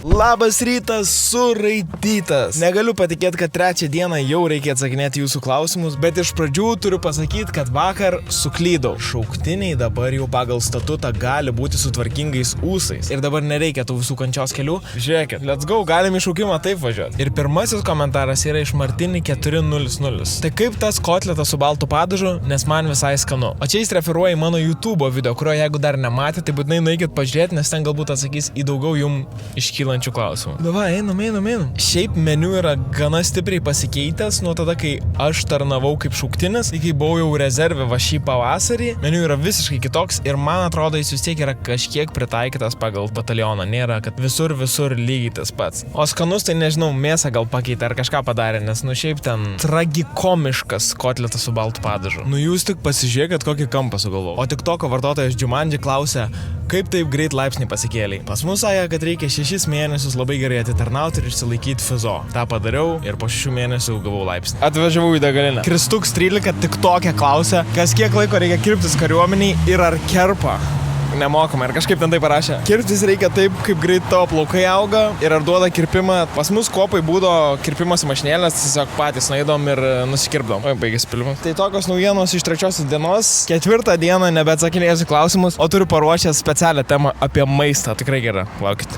Labas rytas, suraitytas. Negaliu patikėti, kad trečią dieną jau reikia atsakinėti jūsų klausimus, bet iš pradžių turiu pasakyti, kad vakar suklydau. Šauktiniai dabar jau pagal statutą gali būti su tvarkingais ūsais. Ir dabar nereikia tų visų kančios kelių. Žiūrėkit, let's go, galim į šaukimą taip važiuoti. Ir pirmasis komentaras yra iš Martini 400. Tai kaip tas kotletas su baltu padažu, nes man visai skanu. O čia jis referuoja į mano YouTube video, kurio jeigu dar nematėte, tai būtinai nueikit pažiūrėti, nes ten galbūt atsakys į daugiau jum iškylančių klausimų. Davai, einam. Šiaip meniu yra gana stipriai pasikeitęs nuo tada, kai aš tarnavau kaip šauktinis, kai buvau jau rezerve va šį pavasarį. Meniu yra visiškai kitoks ir man atrodo, jis vis tiek yra kažkiek pritaikytas pagal batalioną. Nėra, kad visur lygiai tas pats. O skanus tai nežinau, mėsą gal pakeitė ar kažką padarė, nes šiaip ten tragikomiškas kotletas su baltu padažu. Jūs tik pasižiūrėkit, kokį kampą sugalvojau. O TikToko vartotojas Džumandži klausia, kaip taip greit laipsnį pasikėlė. Pas mus sąja, kad reikia 6 mėnesius labai gerai atitarnauti ir išsilaikyti fizo. Ta padariau ir po 6 mėnesių gavau laipsnį. Atvažiavau į degalinę. Kristuks 13 TikTok'e klausia, kas kiek laiko reikia kirptis kariuomeniai ir ar kerpa. Nemokamai ir kažkaip ten tai parašė. Kirptis reikia taip, kaip greit tavo plaukai auga ir ar duoda kirpimą. Pas mus kopai būdo kirpimosi mašinėlės, tiesiog patys nueidom ir nusikirpdom. Oi, baigėsi pilimas. Tai tokios naujienos iš 3 dienos. 4 dieną nebeatsakinėsiu klausimus, o turiu paruošęs specialią temą apie maistą. Tikrai gera. Laukit.